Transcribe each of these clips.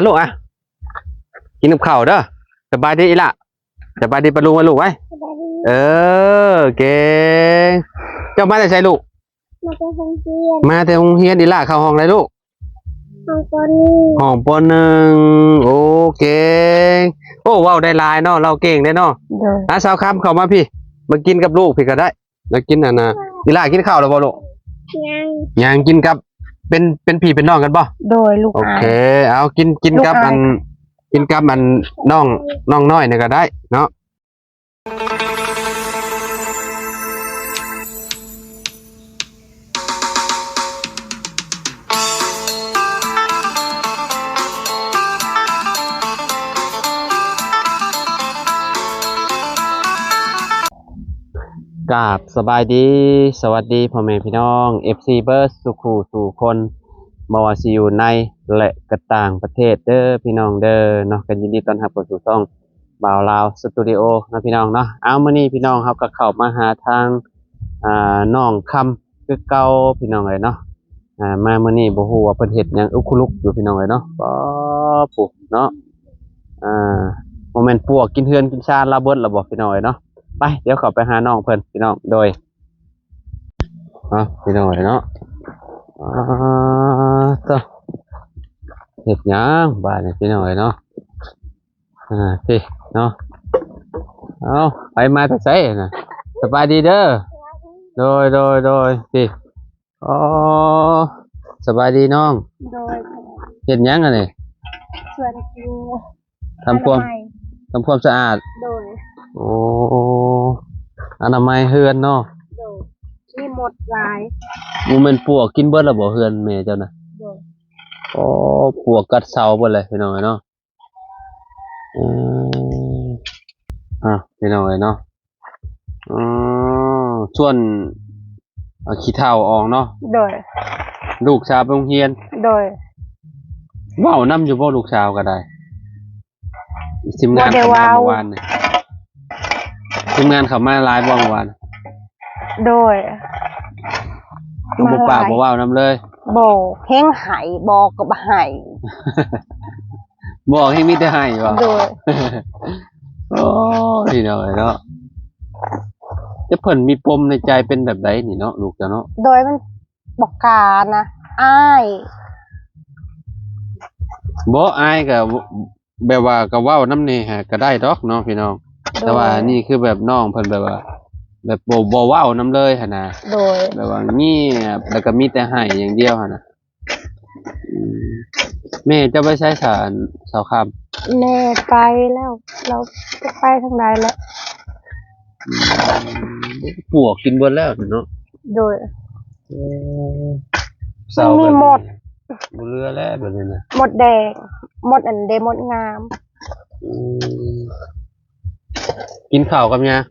ลูกกินกับข้าวเด้อสบายดีอีล่ะสบายดีปะลุงลูกไว้เก่งเจ้ามาแต่ใช่ลูกมาแต่โรงเรียนอีล่ะเข้าห้องเลยลูกห้องปหนึ่งโอเคโอ้ว้าวได้ลายเนาะเราเก่งได้เนาะสาวคำเข้ามาพี่มากินกับลูกพี่ก็ได้แล้วกินนะอีล่ะกินข้าวแล้วบ่ลูกยังกินกับเป็นพี่เป็นน้องกันป่ะโดยลูกโอเคเอากินกับมันน้องน้อยเนี่ยก็ได้เนาะกราบสบายดีสวัสดีพ่อแม่พี่น้อง FC เบิร์สสุขูสู่คนมาว่าสิอยู่ในและกระต่างประเทศเด้อพี่น้องเด้อเนาะกันยินดีต้อนรับเข้าสู่ช่องบ่าวลาวสตูดิโอนะพี่น้องเนาะเอามื้อนี้พี่น้องครับก็เข้ามาหาทางน้องคำคือเก่าพี่น้องเลยเนาะมามื้อนี้บ่ฮู้ว่าเพิ่นเฮ็ดหยังอุคุลุกอยู่พี่น้องเลยเนาะก็ปุ๊เนาะบ่แม่นพวกกินเฮือนกินชานลาเบิดล่ะบ่พี่น้องเอ้ยเนาะไปเดี๋ยวเข้าไปหาน้องเพิ่นพี่น้องโดยพี่น้องเนาะต่อเฮ็ดหยังบ้านนี่พี่น้องเนาะพี่เนาะเอาไปมาแต่ไสน่ะสบายดีเด้อโดยพี่สบายดีน้องโดยเฮ็ดหยังนี่ช่วยกินทำความสะอาดโดยโอ้อนามัยเฮือนเนาะโดยมีหมดหลายบ่แม่นปวกกินเบิดแล้วบ่เฮือนแม่เจ้าน่ะโดยปวกกัดเซาเบิดเลยพี่น้องเนาะพี่น้องเนาะส่วนขี้เถ้าออกเนาะโดยลูกสาวไปโรงเรียนโดยเว้านำอยู่บ่ลูกสาวก็ได้ทีมงานเข้ามาเมื่อวานนี่ทีมงานเข้ามาหลายบ่เมื่อวานโดยบ่ปากบ่เว้านำเลยบ่เพ่งไห้บอกก็บ่ไห้บอกให้มีแต่ไห้บ่โดยโอ้พี่น้องเนาะจะเพิ่นมีปมในใจเป็นแบบใดนี่เนาะลูกจ้ะเนาะโดยมันบอกกานะอ้ายบ่อายก็แบบว่าก็เว้านำนี่ฮะก็ได้ดอกเนาะพี่น้องแต่ว่านี่คือแบบน้องเพิ่นแบบว่าแบบบ่เว้านำเลยหั่นน่ะโดยแบบว่าเงียบแล้วก็มีแต่ให้อย่างเดียวหั่นน่ะแม่จะไปใช้สารเสาค่ำแม่ไปแล้วเราจะไปทางใดแล้วปวกกินเบิดแล้วเนาะโดยเสามีหมดบ่เหลือแล้วแบบนี้น่ะหมดแดงหมดอันเดหมดงามกินข้าวกับหยัง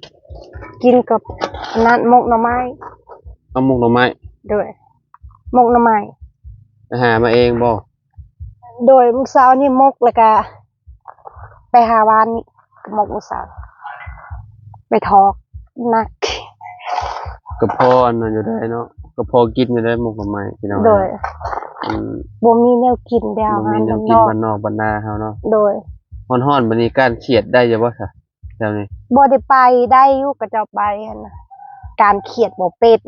กินกับนั้นมกหน่อไม้เอามกหน่อไม้โดยมกหน่อไม้หามาเองบ่โดยมื้อเช้านี่มกแล้วก็ไปหาวานนี่มกมื้อเช้าไปทอกนักก็พอนั่นอยู่ได้เนาะก็พอกินอยู่ได้มกหน่อไม้พี่น้องโดยบ่มีแนวกินเดียวบ่มีแนวกินบ้านนอกบ้านนาเฮาเนาะโดยฮ้อนๆบัดนี้การเขียดได้อยู่บ่ซะแถวนี้บ่ได้ไปได้อยู่ก็จะไปหั่นน่ะการเขียดบ่เป็น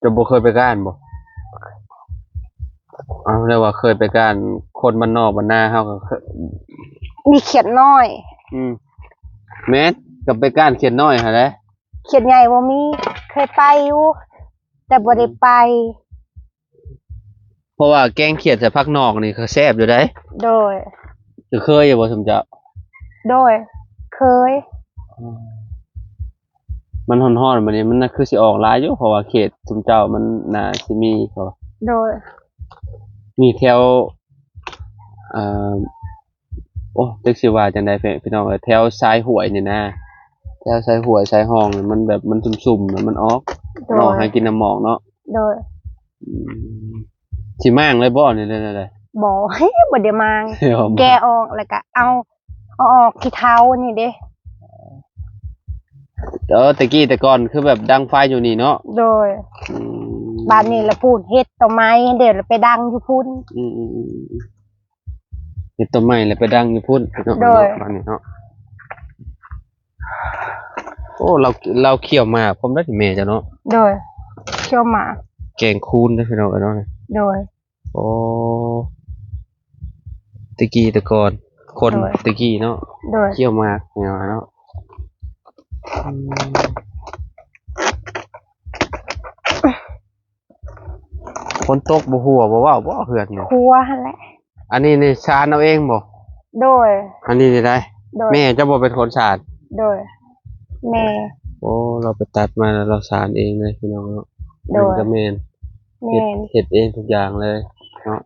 จะบ่เคยไปก้านบ่เรียกว่าเคยไปก้านคนบ้านนอกบ้านนาเฮาก็มีเขียดน้อยแม่นก็ไปก้านเขียดน้อยหั่นแหละเขียดใหญ่บ่มีเคยไปอยู่แต่บ่ได้ไปเพราะว่าแกงเขียดใส่ผักนอกนี่ก็แซ่บอยู่ได้โดยเคยอยู่บ่สมเจ้าโดยเคยมันฮ้อนๆบัดนี้มันน่ะคือสิออกหลายอยู่เพราะว่าเขตสมเจ้ามันน่าสิมีเขาโดยมีแถวจักสิว่าจังได๋พี่น้องแถวชายห้วยนี่นะแถวชายห้วยชายห้องมันแบบมันสุ่มๆมันออกให้กินน้ำหมอกเนาะโดยสิมางเลยบ่นี่ได้บ่บ่ได้มางแกะออกแล้วก็เอาออกที่เท้านี่เด้ตะกี้แต่ก่อนคือแบบดังไฟอยู่นี่เนาะโดยบ้านนี้ละพูดเฮ็ดต้นไม้เดี๋ยวไปดังอยู่พุ่น มีต้นไม้แล้วไปดังอยู่พุ่นเนาะ โดย บ้านนี้เนาะโอ้เราเคี่ยวหมากผมได้ที่แม่จ้ะเนาะ โดยเคี่ยวหมาก แกงคูนได้พี่น้องเนาะ โดย โอ้ตะกี้แต่ก่อนคน โดย ตะกี้เนาะ โดย เคี่ยวหมากเนาะฝนตกบ่หัวบ่ว้าวบ่เหือดเนี่ย ครัวหั่นแหละ อันนี้นี่ชาญเอาเองบ่ โดย อันนี้นี่ได้ โดย แม่จะบ่เป็นคนชาญ โดย แม่ โอ้เราไปตัดมาแล้วเราชาญเองเลยพี่น้องเนาะ โดย มันก็แม่น แม่น เฮ็ดเองทุกอย่างเลยเนาะ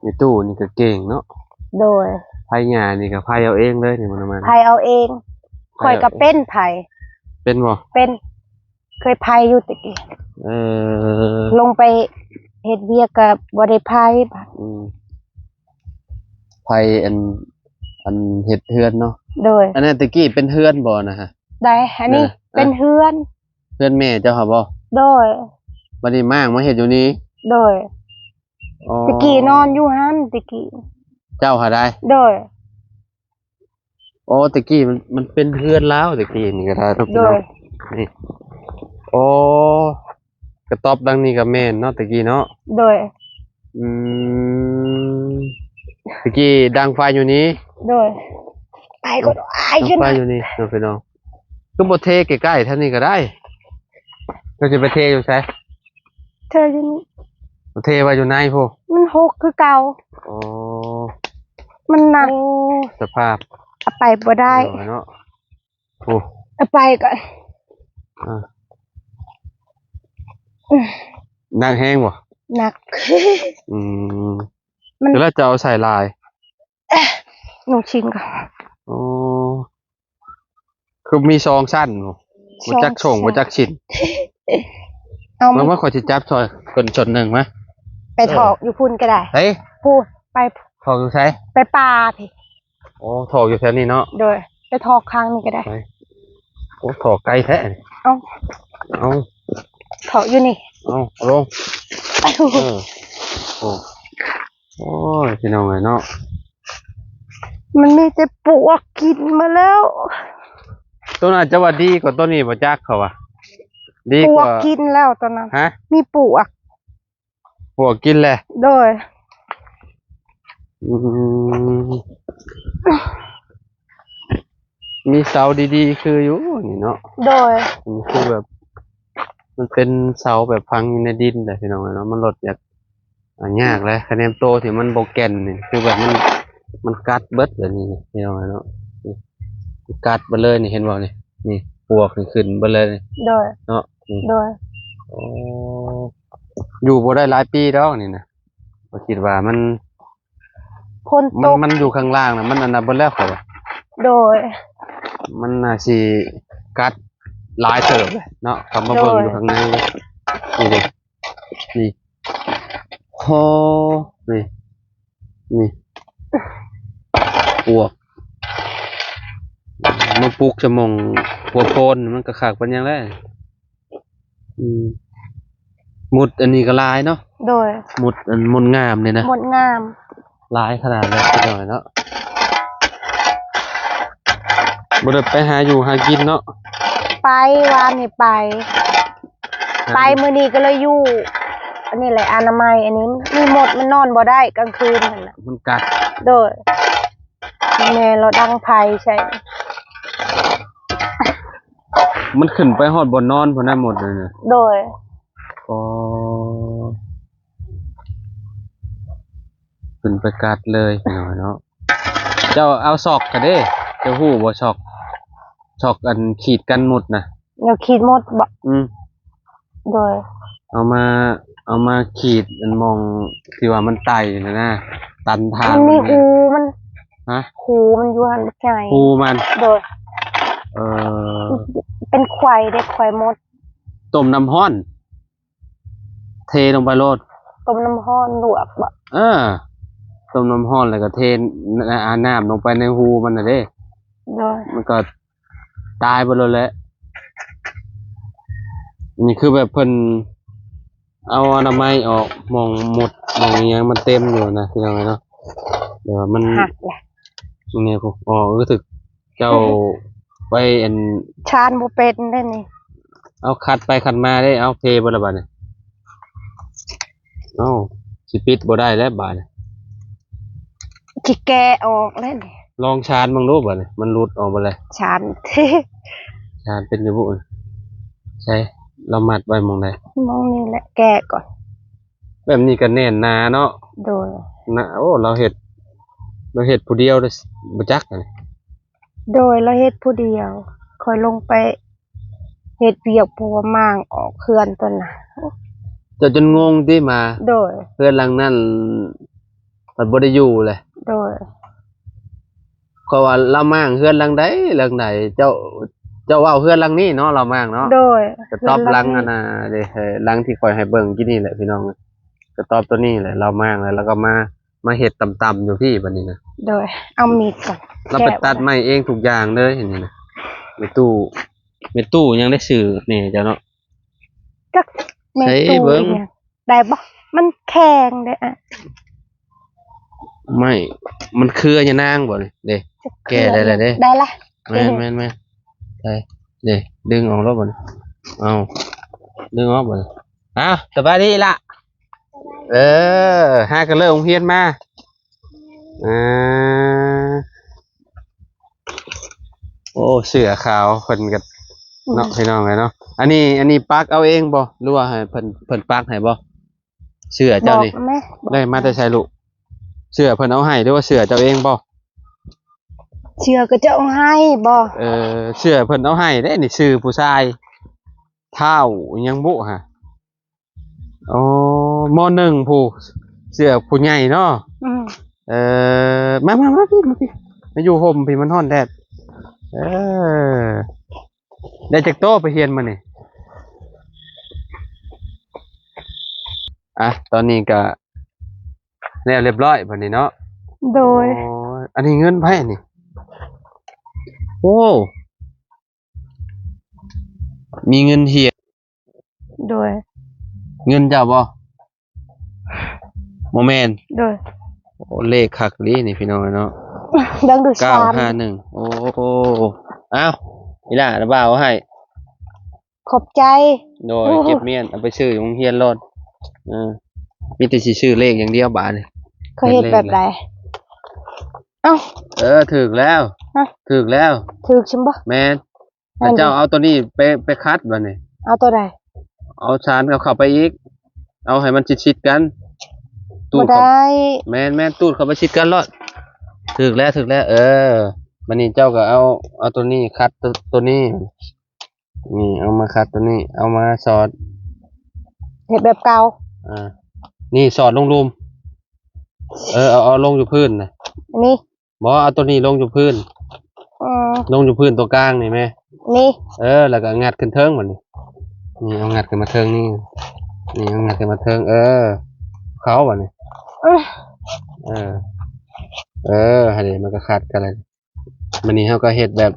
มีตู้นี่ก็เก่งเนาะ โดย ไผหญ้านี่ก็ไผเอาเองเลยนี่มัน ไผเอาเองข่อยก็เป็นไผ เป็นบ่ เป็น เคยไผอยู่ตะกี้ เออ ลงไปเฮ็ดเวียกก็บ่ได้ไผบัด ไผอันเฮ็ดเฮือนเนาะ โดย อันนั้นตะกี้เป็นเฮือนบ่นะฮะ ได้อันนี้ เป็นเฮือน เฮือนแม่เจ้าค่ะบ่ โดย บัดนี้มางมาเฮ็ดอยู่นี่ โดย อ๋อ ตะกี้นอนอยู่หั่นตะกี้ เจ้าหาได้ โดย โอ้ตะกี้มันเป็นเฮือนแล้วตะกี้นี่ก็ได้ทุก โด พี่น้อย งนี่โอ้กระต๊อบดังนี้ก็แม่นเนาะตะกี้เนาะ โดย อืมตะกี้ดังไฟอยู่นี้ โดย ไปก็อาย ดัง ขึ้น ไฟ นะ อยู่นี่เนาะพี่น้องก็บ่เทใกล้ๆเท่านี้ก็ได้ก็จะไปเทอยู่ไส เธอยัง บ่เทไว้อยู่ในพุ มันหกคือเก่า โอ้ มันหนัก สภาพ เอาไปบ่ได้ เนาะโอ้ เอาไปก่อน อ่าดังแห้งบ่ หนัก อืม มัน เดี๋ยวเราจะเอาใส่ลาย หนูชิมก่อน โอ้คือมีซองสั้นบ่จักส่งบ่จักชิ้น เอา มันว่าขอสิจับซอยคนจนหนึ่งมะ ไปถอกอยู่พุ่นก็ได้ เฮ้ย พูดไป ถอกอยู่ไส ไปปลาพี่ โอ้ถอกอยู่แถวนี้เนาะ โดย ไปถอกข้างนี้ก็ได้ ไปโอ้ถอกไกลแท้นี่ เอา เอา ถอกอยู่นี่ เอาลง ไปดู เออโอ้โอ้ยพี่น้องเอ้ยเนาะ มันมีแต่ปลวกกินมาแล้ว ตัวน่าจะว่าดีกว่าตัวนี้บ่จักเขาว่ะดี ปล ก วก ว่า กินแล้วตอนนั้น ฮะ มีปลวก พวกกินแหละ โดย อืมมีเสาดีๆคืออยู่นี่เนาะ โดย มันคือแบบ มันเป็นเสาแบบพังอยู่ในดินแต่พี่น้องเนาะมันลดจากยากเลยคะแนนโตที่มันโบแกนนี่คือแบบมันกัดเบิดแบบนี้พี่น้องเนาะนี่กัดไปเลยนี่เห็นบ่นี่นี่ปวกนี่ขึ้นไปเลยนี่ โดย เนาะนี่ โดย โอ้อยู่บ่ได้หลายปีแล้วนี่นะก็คิดว่ามัน คนตก มันอยู่ข้างล่างนะมันอันนั้นเบิดแล้วเขาว่า โดย มันน่าสิกัดหลายเติบเลยเนาะกลับมาเบิ่ง โดย อยู่ข้างในเลยนี่ดินี่โหนี่นี่ปวกมาปลูกจะมองหัวโพนมันก็ขากเป็นยังไงหมุดอันนี้ก็ลายเนาะ โดย หมุดอันมนงามเนี่ยนะ หมดงาม ลายขนาดเลยหน่อยเนาะบ่ได้ไปหาอยู่หากินเนาะ ไปวานนี่ไป ไปมื้อนี้ก็เลยอยู่ อันนี้แหละอนามัย อันนี้มีหมดมันนอนบ่ได้กลางคืนนั่นน่ะ มันกัด โดยแม่เราดังไผใช่ มันขึ้นไปฮอดบ่นอนพุ่นน่ะหมดเลยเนี่ย โดย อ๋อขึ้นไปกัดเลยหน่อยเนาะเจ้าเอาศอกก็เด้เจ้าฮู้บ่ศอกอันขีดกันหมดน่ะ เดี๋ยวคิดหมดบ่ โดย เอามาขีดอันมองที่ว่ามันไต่นะตันทาง มันมี เย หูมัน ฮะ หูมันอยู่หันใหญ่ ภูมัน โดย เออ เป็นควายเด็กควายมด ต้มน้ำร้อน เทลงไปโลด ต้มน้ำร้อนลวกบ่ เออต้มน้ำร้อนแล้วก็เทน้ำลงไปในหูมันน่ะเด้ โดย มันก็ตายไปเลยแหละนี่คือแบบเพิ่นเอาอนามัยออกมองหมดมองอหยังมันเต็มอยู่นะพี่น้องเนาะแบบ ว่ามัน หักแหละ เนี่ยพวกอ๋อรู้สึกเจ้าไปอัน ชานบ่เป็นได้นี่ เอาคัดไปคัดมาได้เอาเพบ่ละบาดเนี่ยเอ้าสิปิดบ่ได้แล้วบาดเนี่ย สิแกะออกแล้วนี่ ลองชานบ้างรูปบาดเนี่ยมันหลุดออกมาเลย ชาน ชานเป็นอยู่บุใช่เรามัดไว้หมองใด มองนี่แหละแกะก่อน แบบนี้ก็แน่นหนาเนาะ โดย นะโอ้เราเฮ็ดผู้เดียวเด้อบ่จักอันนี้ โดยเราเฮ็ดผู้เดียวคอยลงไปเฮ็ดเวียกผัวมางออกเขื่อนตัวน่ะ เจ้าจนงงที่มา โดย เพื่อนหลังนั้นมันบ่ได้อยู่เลย โดย เพราะว่าเรามั่างเพื่อนหลังใดหลังใดเจ้าเว้าเพื่อนหลังนี้เนาะเรามั่างเนาะ โดย กระตอบหลังอันน่ะเด้หลังที่คอยให้เบิ่งกินนี่แหละพี่น้องกระตอบตัวนี้แหละเรามั่างแล้วก็มาเฮ็ดต่ำๆอยู่พี่บัดนี้นะ โดย เอามีดก่อน เราไปตัดไม้เองทุกอย่างเลยเห็นนี่นะแม่ตู้ยังได้ซื้อนี่เจ้าเนาะ จักแม่ ใช้ ตู้ เบิ่ง อีหยังได้บ่มันแข็งเด้ออะ ไม่มันคืออันยานางบ่นี่เด้ แกะได้แล้วเด้ ได้ละ แม่นใช่เด้ดึงออกแล้วบ่นี่เอาดึงออกบ่นี่อ้าวสบายดีล่ะหากันเลยโรงเรียนมาอ่าโอ้เสื้อขาวเพิ่นก็เนาะพี่น้องเลยเนาะอันนี้ปักเอาเองบ่หรือว่าให้เพิ่นปักให้บ่เสื้อเจ้านี่ บอกแม่ ได้มาแต่ใช้ลูกเสื้อเพิ่นเอาให้หรือว่าเสื้อเจ้าเองบ่ เชื่อก็จะเอาให้บ่ เสื้อเพิ่นเอาให้เด้นี่ชื่อผู้ชายเท้าอิหยังบุฮะอ๋อมหนึ่งผู้เสื้อผู้ใหญ่เนาะ อืม มาพี่มาอยู่ห่มพี่มันร้อนแดดได้จากโต๊ะไปเรียนมานี่ตอนนี้ก็แล้วเรียบร้อยบัดนี้เนาะ โดย อ๋ออันนี้เงินไผนี่โอ้มีเงินเฮีย โดย เงินเจ้าบ่บ่แม่น โดย โอ้เลขคักลีนี่พี่น้องเนาะ ดังดูชาม 951โอ้อ้าวนี่ล่ะระบ่าวให้ ขอบใจ โดยเก็บเมียนเอาไปซื้อโรงเรียนรถมีแต่สิซื้อเลขอย่างเดียวบาดนี่ เขาเฮ็ดแบบใดเอ้า ถูกแล้ว ฮะ ถูกแล้ว ถูกใช่บ่ แม่นพระเจ้าเอาตัวนี้ไปคัดบัดนี้ เอาตัวใด เอาชานเข้าไปอีก เอาให้มันชิดๆกัน บ่ เข้า ได้ แม่นตูดเข้าไปชิดกันรถถูกแล้วบัดนี้เจ้าก็เอาตัวนี้คัดตัวนี้นี่เอามาคัดตัวนี้ เอามาสอด เฮ็ดแบบเก่า นี่สอดลงรุมเอาลงอยู่พื้นนะ อันนี้ บ่เอาตัวนี้ลงอยู่พื้น อืม ลงอยู่พื้นตัวกลางนี่แม่ นี่ แล้วก็งัดขึ้นเทิงบัดนี้นี่เอางัดขึ้นมาเทิงนี่เอางัดขึ้นมาเทิงเขาบัดนี้ ให้เดี๋ยวมันก็คัดกันเลยมันนี้เขาก็เฮ็ดแบบ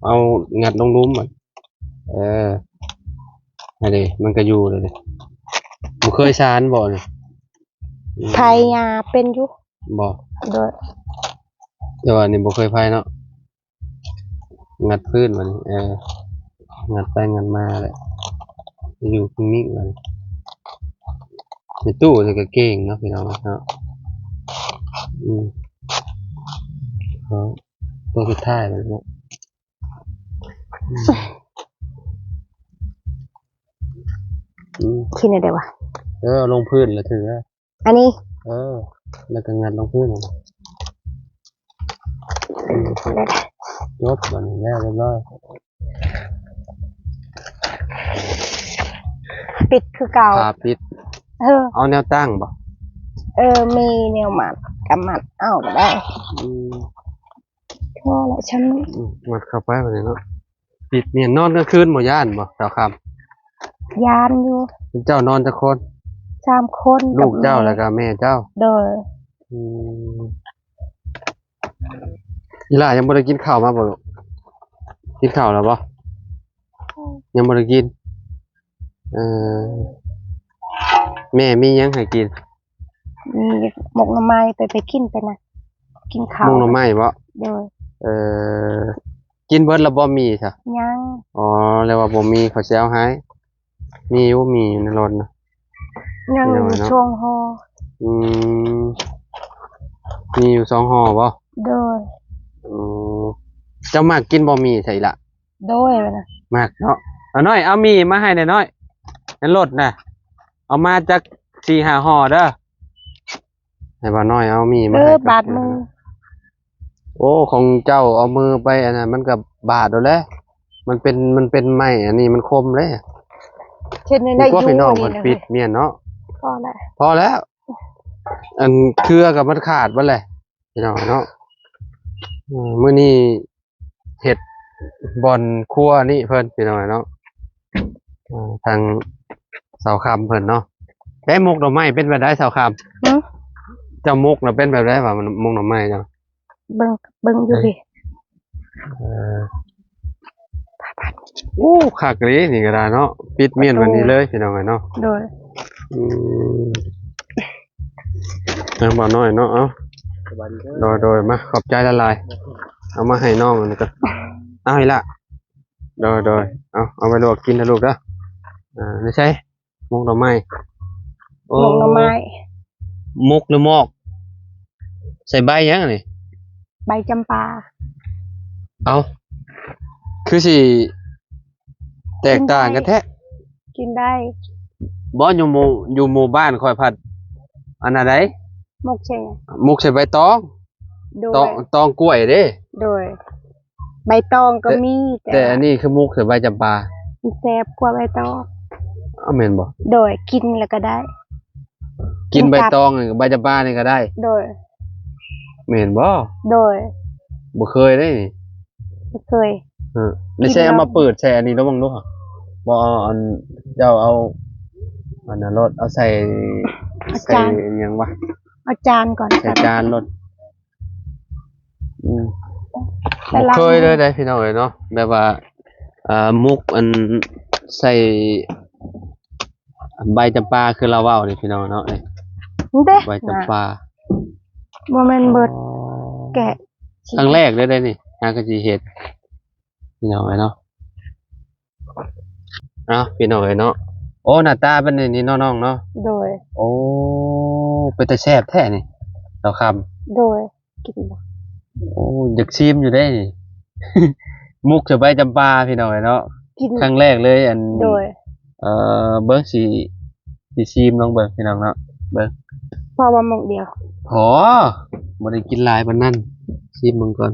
เอางัดลงรุมอ่ะให้เดี๋ยวมันก็อยู่เลยบ่เคยชานบ่นี่ ไผยาเป็นอยู่ บ่ โดย แต่ว่านี่บ่เคยพายเนาะงัดพื้นมันงัดไปงัดมาแหละอยู่นิ่งๆมันในตู้นี่ก็เก่งเนาะพี่น้องเนาะตัวสุดท้ายแล้วเนาะคิดได้วะ ลงพื้นแล้วถือ อันนี้ แล้วก็งัดลงพื้นยศมันแล้วเรียบร้อย ปิดคือเก่า พาปิด เอาแนวตั้งบ่ มีแนวหมัดกับหมัดเอาก็ได้ทั่วแล้วฉัน มัดเข้าไปแบบนี้เนาะปิดเมียนนอนกลางคืนบ่ย่านบ่เจ้าครับ ยานอยู่ เจ้านอนจักคน 3 คน ลูกเจ้าแล้วก็แม่เจ้า โดย อีหล่ายังบ่ได้กินข้าวมาบ่ลูกกินข้าวแล้วบ่ยังบ่ได้กินแม่มีหยังให้กิน มีหมกหน่อไม้ไปกินไปนะ กินข้าว มุงหน่อไม้บ่ โดย เออกินเบิดแล้วบ่มีซะ ยัง อ๋อแล้วว่าบ่มีเขาสิเอาให้มีอยู่มีอยู่ในรถนะ ยังอยู่ เดี๋ยวไว้เนาะ ช่วงฮอ อืมมีอยู่2ห่อบ่ โดย อือเจ้ามากกินบ่มีใช่ละ โดยไปนะ มากเนาะเอาน้อยเอามีมาให้หน่อยน้อยในรถน่ะเอามาจัก4-5ห่อเด้อให้บ่าน้อยเอามีมาให้ บาดมือ โอ้ของเจ้าเอามือไปอันนั้นมันก็บาดแล้วแหละมันเป็นไม้อันนี้มันคมเลย เช่นใน นี่ก็ ยู พี่น้อง นี่ มัน นะ ปิดเมียนเนาะ พอแล้ว พอแล้ว อันเครือกับมันขาดบ่แหละพี่น้องเนาะมื้อนี้เฮ็ดบอนครัวนี่เพิ่นพี่น้องเนาะทางเสาคำเพิ่นเนาะได้มุกดอกไม้เป็นแบบใดเสาคำ หึ เจ้ามุกน่ะเป็นแบบใดว่ามันมุกดอกไม้เจ้า เบิ่งอยู่ดิ โอ้คักเลยนี่ก็ได้เนาะปิดเมียนวันนี้เลยพี่น้องเนาะ โดย อืมเอาบ่น้อยเนาะเอาโดยมาขอบใจละลายเอามาให้น้องอันนี้ก็เอาให้ละโดยเอาไปลวกกินนะลูกเด้อไม่ใช่มุกดอกไม้โอ้ หมกหน่อไม้ มุกหรือมอกใส่ใบยังนี่ ใบจำปา เอาคือสิแตกต่างกันแท้ กินได้ บ่อยู่หมู่บ้านคอยผัดอันนั้นได หมกเชง มุกใส่ใบตอง โด ตอย งตองกล้วยเด้ โดย ใบตองก็มี แต่อันนี้คือมุกใส่ใบจำปา มันแซ่บกว่าใบตอง เอาแม่นบ่ โดยกินแล้วก็ได้ กินใบตองกับใบจำปานี่ก็ได้ โดย แม่นบ่ โดย บ่เคยได้นี่ ไม่เคย ไม่ใช่เอามาเปิดใส่อันนี้แล้วบังดูค่ะบ่เอาอันเจ้าเอาอันนั้นรถเอาใส่ เอา ใส่ จาน หยังวะ เอาจานก่อน ใส่จานรถแต่ บ่ ล้าง เคยเลยได้พี่น้องเอ้ยเนาะแบบว่ามุกอันใส่ใบจำปาคือเราเว้านี่พี่น้องเนาะนี่ เด้ ใบจำปา บ่แม่นเบิดแกะ ครั้งแรกเลยได้นี่งานกะจีเฮ็ดพี่น้องเอ้ยเนาะพี่น้องเอ้ยเนาะโอ้หน้าตาเป็นนี่น้องๆเนาะ โดย โอ้เป็นแต่แซ่บแท้นี่เราค โดยกินบ่ ำโอ้อยากชิมอยู่ได้นี่ มุกจะใบจำปาพี่น้องเนาะ กิน ครั้งแรกเลยอัน โดย เบิ้งสีชิมลองเบิ้งพี่น้องเนาะเบิ้ง พอว่าหมกเดียว พอบ่ได้กินหลายปานนั้นชิมมึงก่อน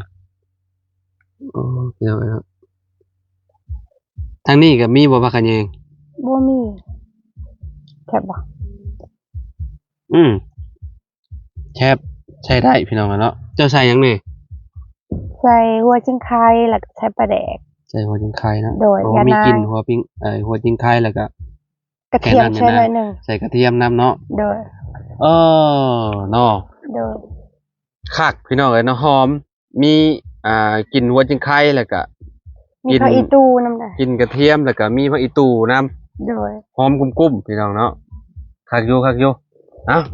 โอ้พี่น้องครับทางนี้ก็มีบ่ผักขะแยง บ่มีแซ่บบ่ แคบใช้ได้พี่น้องเนาะเจ้าใส่หยังนี่ ใส่หัวจิงไคร้แล้วก็ใส่ปลาแดก ใส่หัวจิงไคเนาะ โดย เพราะ ยา ว่ามี นาง กลิ่นหัวปิ้งหัวจิงไคแล้วก็ กระเทียม แค่ ใส่ นั้น หน่ นะ อยหนึง ใส่กระเทียมน้ำเนาะ โดย เนาะ โดย คักพี่น้องเอ้ยเนาะหอม มีกลิ่นหัวจิงไคแล้วก็ มี กิน ผักอีตูนำได้ กลิ่นกระเทียมแล้วก็มีผักอีตูน้ โดย ำหอมกุ้มๆพี่น้องเนาะคักอยู่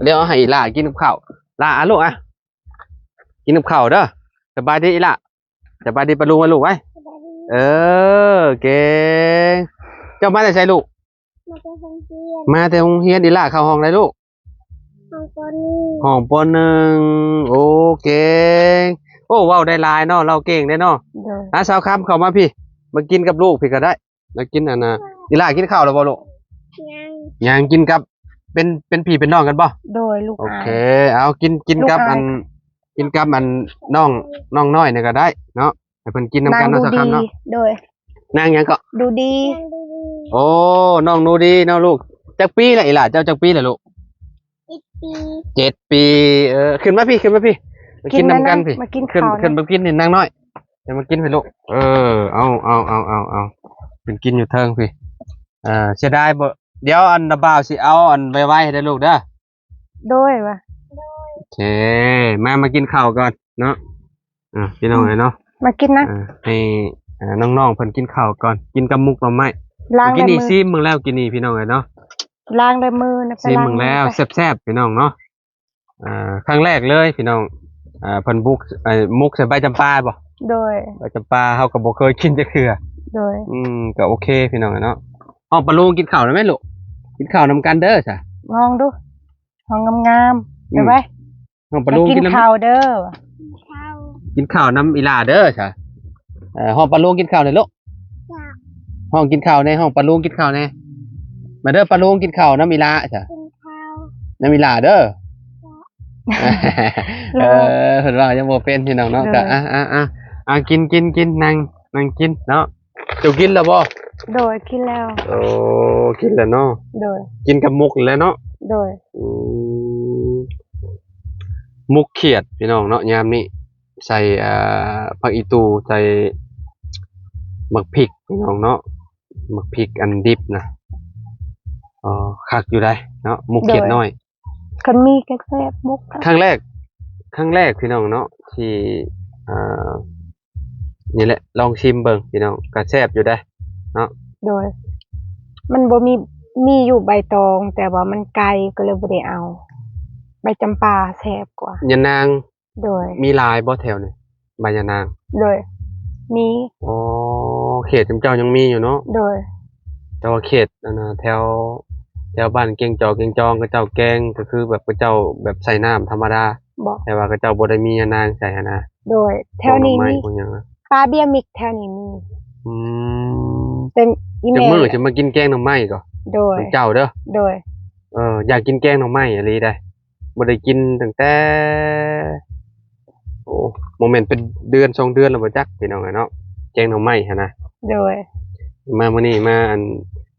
เดี๋ยวเอาให้อีหล่ากินกับข้าวล่าลูกกินกับข้าวเด้อสบายดีอีหล่าสบายดีปะลุงมาลูกไว้เก่งเจ้ามาแต่ใส่ลูก มาแต่โรงเรียนอีหล่าเข้าห้องได้ลูกห้องปหนึ่งโอเก่งโอ้เว้าได้หลายเนาะเราเก่งได้เนาะ โดย สาวคำเข้ามาพี่มากินกับลูกพี่ก็ได้มากินอันน่ะอีหล่ากินข้าวแล้วบ่ลูกยังกินกับเป็นพี่เป็นน้องกันบ่ โดยลูก โอ อา เค เอากินกับ ลูกอาย กินกับน้องน้อยเนี่ยก็ได้เนาะให้เพิ่นกินน้ำกัน ดู เนาะสัก ดี คำเนาะ โดย นางหยังก็ ดูดี โอ้น้องหนูดีเนาะลูกจักปีละอีหล่าเจ้าจักปีละลูก7 ปีขึ้นมาพี่มากินน้ำกันพี่ มากิน ขึ้น ข้าว ขึ้น นะ มากินนี่นางน้อยเดี๋ยวมากินพี่ลูกเอาเป็นกินอยู่เทิงพี่เสียดายบ่เดี๋ยวอันดาบ่าวสิเอาอันไว้ให้ได้ลูกเด้อ โดยว่ะ โอเคมากินข้าวก่อนเนาะพี่น้องเนาะ มากินนะ ให้น้องๆเพิ่นกินข้าวก่อนกินกับมุกหน่อไม้ ล้าง กิน ได้ นี่ มือ ซิมึงแล้วกินนี่พี่น้องเนาะ ล้างได้มือนะไป ซิ ล้าง มึงแล้ว ไป แซ่บๆพี่น้องเนาะครั้งแรกเลยพี่น้อง เพิ่นบุกมุกใส่ใบจำปาบ่ โดย ใบจำปาเฮาก็บ่เคยกินจักเทื่อ โดย ก็โอเคพี่น้องเนาะห้องปลาลูกกินข้าวได้ไหมลูกกินข้าวนำกันเด้อจ้ะ มองดูห้องงามๆเดี๋ยวไป ห้องปลาลูก กิ กิ น นน้ ข้าวเด้อ ำกินข้าวน้ำอีหลาเด้อจ้ะห้องปลาลูกกินข้าวเลยลูกห้องกินข้าวในห้องปลาลูกกินข้าวในมาเด้อปลาลูกกินข้าวน้ำอีหลาจ้ะน้ำอีหลาเด้อเพิ่นว่ายังบ่เป็นพี่น้องเนาะก็กินนั่งกินเนาะเจ้ากินแล้วบ่ โดยกินแล้ว โอ้กินแล้วเนาะ โดย กินกับมุกแล้วเนาะ โดย มุกเขียดพี่น้องเนาะยามนี้ใส่ผักอีตูใส่หมักพริกพี่น้องเนาะหมักพริกอันดิบนะคักอยู่ได้เนาะมุกเขียดน้อย คันมีกระแซบมุก ครั้งแรกพี่น้องเนาะที่นี่แหละลองชิมเบิ่งพี่น้องก็แซ่บอยู่ได้เนาะ โดย มันบ่มีอยู่ใบตอง แต่ว่ามันไกลก็เลยบ่ได้เอา ใบจำปาแซ่บกว่า ยะนาง โดย มีลายบ่แถวนี่ใบยะนาง โดย มี อ๋อเขตจำเจ้ายังมีอยู่เนาะ โดย แต่ว่าเขตแถวบ้านเกงจอกเกงจองก็เจ้าแกงก็คือแบบก็เจ้าแบบใส่น้ำธรรมดา บอก แต่ว่าก็เจ้าบ่ได้มียานางใส่นะ โดย แถวนี้มี พวกหยังนะ ปลาเบี้ยมิกแถวนี้มี อืม เป็นอี จั แม่ กมื้อจะมากินแกงหน่อไม้ก็ โดย เจ้าเด้อ โดย อยากกินแกงหน่อไม้อะไรได้บ่ได้กินตั้งแต่โอ้โมเมนต์เป็นเดือน2เดือนแล้วบ่จักพี่น้องอะเนาะแกงหน่อไม้หั่นนะ โดย มามื้อนี้มาอัน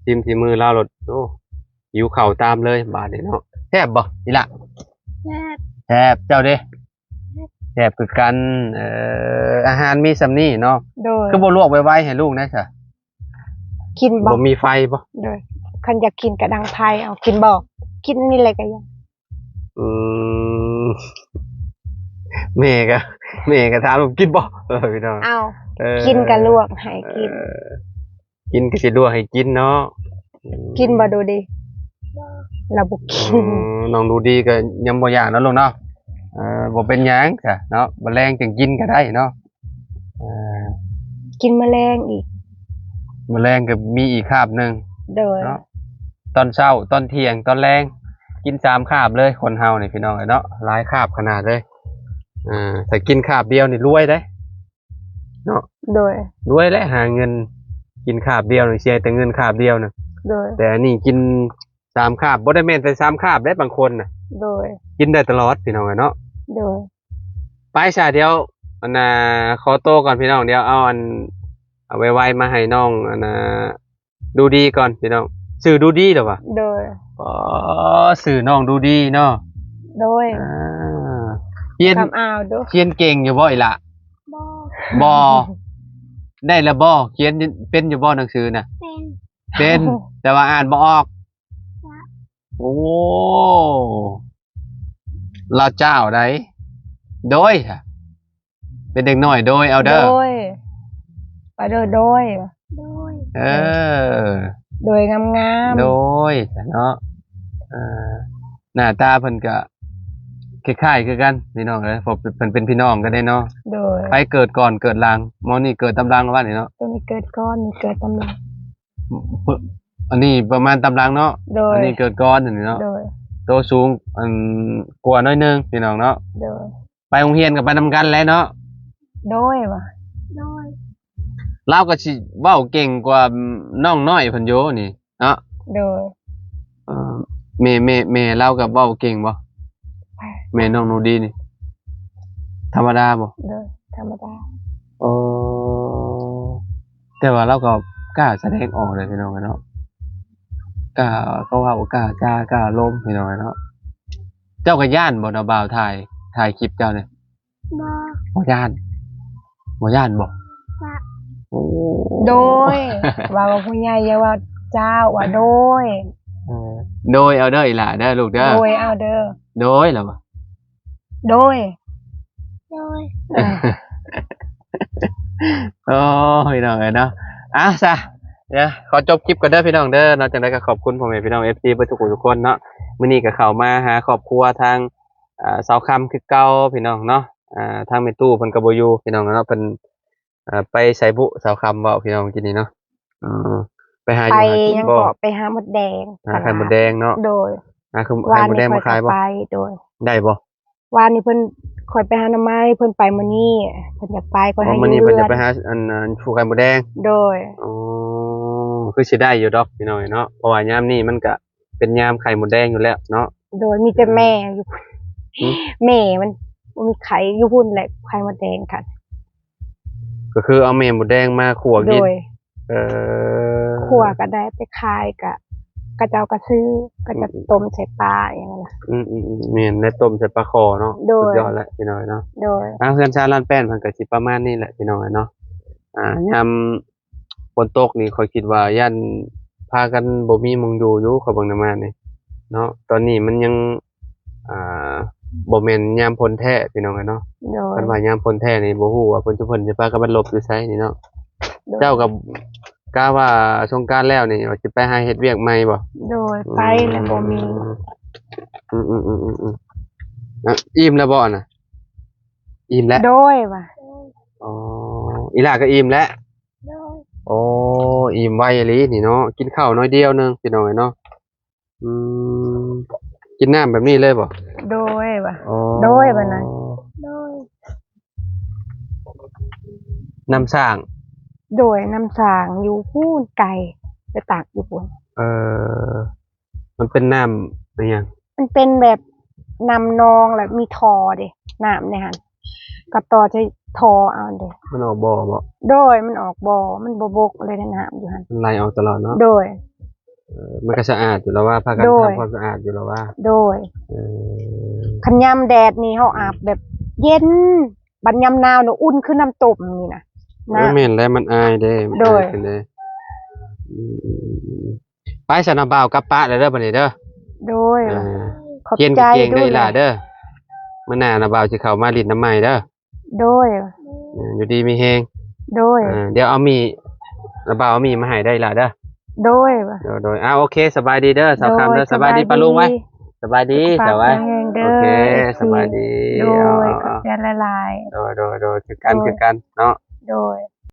จิ้มที่มือลาวรถโอ้หิวข้าวตามเลยบาดนี้เนาะแซ่บบ่นี่ล่ะ แซ่บเจ้าเด้แซ่บคือกันอาหารมีสำนี่เนาะ โดย คือบ่ลวกไว้ให้ลูกนะจ้ะ กินบอ บ่ ก มีไฟบ่ โดยคันอยากกินกระดังไพเอากินบอก กินนี่อะไรกันยัง อืมแม่ก็ถามผมกินบ่พี่น้อง เอา เออ กินกระลวกให้กิน กินก็สิลวกให้กินเนาะ กินบ่ดูดิเราบ่กิน น้องดูดีก็ยังบ่อยากเนาะลูกเนาะบ่เป็นหยังจ้ะเนาะบ่แรงจังกินก็ได้เนาะเออ กินแมลงอีก มื้อแรงก็มีอีกคาบหนึง โดย เนาะตอนเช้าตอนเที่ยงตอนแรงกิน3คาบเลยคนเฮานี่พี่น้องเนาะหลายคาบขนาดเลยแต่กินคาบเดียวนี่รวยเด้เนาะ โดย รวยและหาเงินกินคาบเดียวนี่เสียแต่เงินคาบเดียวน่ะ โดย แต่อันนี่กิน3คาบบ่ได้แม่นแต่3คาบได้บางคนน่ะ โดย กินได้ตลอดพี่น้องเนาะ โดย ไปซะเดี๋ยวขอโตวก่อนพี่น้องเดี๋ยวเอาไว้มาให้น้องดูดีก่อนพี่น้องชื่อดูดีเหรอวะ โดย อ๋อสื่อน้องดูดีเนาะ โดย เขียน คำอ้าวดู เขียนเก่งอยู่บ่อีหละบ่ได้ละบ่เขียนเป็นอยู่บ่หนังสือน่ะเป็นแต่ว่าอ่านบ่ออกโอ้ลาเจ้าได้โดยเป็นเด็กน้อยโดยเอาเด้อ โดยไปโดย เออ โดยงาม โดยเนาะหน้าตาเพิ่นก็คล้ายๆคือกันพี่น้องเอ้ยผมเพิ่นเป็นพี่น้องกันได้เนาะ โดย ใครเกิดก่อนเกิดหลังหมอนี่เกิดตำลังว่านี่เนาะ ตัวนี้เกิดก้อนนี่เกิดตำลัง อันนี้ประมาณตำลังเนาะ โดย อันนี้เกิดก่อนอันนี้เนาะ โดย โตสูงกว่าน้อยหนึงพี่น้องเนาะ โดย ไปโรงเรียนก็ไปนำกันแหล้วเนาะ โดยว่ะ เราก็สิเว้าเก่งกว่าน้องน้อยเพิ่นอยู่นี่เนาะ โดย แม่เราก็เว้าเก่งบ่แม่น้องหนูดีนี่ธรรมดาบ่ โดยธรรมดา เออแต่ว่าเราก็กล้าแสดงออกเลยพี่น้องเนาะกล้าก็ว่ากล้าจ้ากล้าล้มพี่น้องเนาะเจ้าก็ย่านบ่เนาะบ่าวถ่ายคลิปเจ้าเนี่ยบ่ย่านบ่โอ้ โดย ว่าผู้ใหญ่อย่าว่าเจ้าว่าโดย โดยเอาเด้ออีหล่าเด้อลูกเด้อ โดยเอาเด้อ โดยเหรอวะ โดย โอ้พี่น้องเนาะซะเดี๋ยวขอจบคลิปกันเด้อพี่น้องเด้อนอกจากนั้นก็ขอบคุณพ่อแม่พี่น้อง FC เพื่อทุกคนเนาะมื้อนี้ก็เข้ามาหาครอบครัวทางสาวคำคือเก่าพี่น้องเนาะ ทางแม่ตู้เพิ่นก็บ่อยู่พี่น้องเนาะเพิ่นไปไสบุสาวคำเว้าพี่น้องกินนี่เนาะไปหาอ ไป ยู่หากิน ยัง บ่ เกาะไปหามดแดง หาไข่มดแดงเนาะ โดย คือ วา ไข่ น มดแด นี้ ง ค่อ มาย ขาย ก็ บ่ ไปโดย ได้บ่ วานนี้เพิ่นข่อยไปหาหน่อไม้เพิ่นไปมื้อนี้เพิ่นอยากไปข่อยให้ มื้อ อ นี้ ยู่ เพิ่น เรื จะ อน ไปหาชูไข่มดแดง โดย อ๋อคือสิได้อยู่ดอกพี่น้อยเนาะเพราะว่ายามนี้มันก็เป็นยามไข่มดแดงอยู่แล้วเนาะ โดยมีแต่แม่อยู่ อืม แม่มันมีไข่อยู่พุ่นแหละไข่มดแดงค่ะ ก็คือเอาแม่มดแดงมาขั่ว โด กิน ย เออ ขั่วก็ได้ไปขายกะเจ้าก็ซื้อก็จะต้มใส่ปลาอย่างนั้นน่ะ แม่นได้ต้มใส่ปลาคอเนาะ โดย สุดยอดแล้วพี่น้อยเนาะ โดย เพื่อนชาติร้านแป้นเพิ่นก็สิประมาณนี้แหละพี่น้อยเนาะยามฝนตกนี่ข้อยคิดว่าย่านพากันบ่มีหม้องอยู่เขาเบิ่งนำมานี่เนาะตอนนี้มันยังอ่าบ่แม่นยามฝนแท้พี่น้องเนาะ โดย เพิ่นว่ายามฝนแท้นี่บ่ฮู้ว่าเพิ่นสิพากันมาหลบอยู่ไสนี่เนาะ โดย เจ้ากับกะว่าสงกรานต์แล้วนี่ว่าสิไปหาเฮ็ดเวียกใหม่บ่ โดยไปแล้วบ่มี อิ่มแล้วบ่น่ะอิ่มแล้ว โดยว่ะ อ๋ออีหล่าก็อิ่มแล้วโอ้อิ่มไวอีหลีนี่เนาะกินข้าวน้อยเดียวนึงพี่น้อยเนาะกินน้ำแบบนี้เลยบ่ โดยว่ะ อ๋อ โดยบัดนั้น โดย น้ำสร้าง โดยน้ำสางอยู่พูนไก่ไปตากอยู่พุ่น เออมันเป็นน้ำอะไรอย่าง มันเป็นแบบนำนองแล้วมีทอเด้น้ำเนี่ยหั่นกับต่อใช้ทอเอาเด้ มันออกบ่บ่ โดยมันออกบ่อมันบ่บกเลยในน้ำอยู่หั่น มันไหลออกตลอดเนาะ โดย มันก็สะอาดอยู่แล้วว่าพากัน โดย ทำความสะอาดอยู่แล้วว่า โดย เออ คันยามแดดนี่เฮาอาบแบบเย็นบัดยามหนาวนี่อุ่นคือน้ำต้มนี่นะ เออแม่นแล้วมันอายเด้มัน โดย อายขึ้นเด้ไปสนามบ่าวกับป้าเลยเด้อบัดนี้เด้อ โดย เออ ขอบ เกียน ใจ เก่ง ด้ ได้ วย ล่ะเด้อมื้อหน้าน่ะบ่าวสิเข้ามาลิ้นน้ำใหม่เด้อ โดย อยู่ดีมีแฮง โดย เดี๋ยวเอามีน่ะบ่าวเอามีมาให้ได้ล่ะเด้อ โดย โดยโอเคสบายดีเด้อสาวคำเด้อสบายดีปะลุงไว้สบายดีสบาย เด้ โอ อ เคสบายดี โดย เอา กับแกละลาย โดยคือกันเนาะ โดย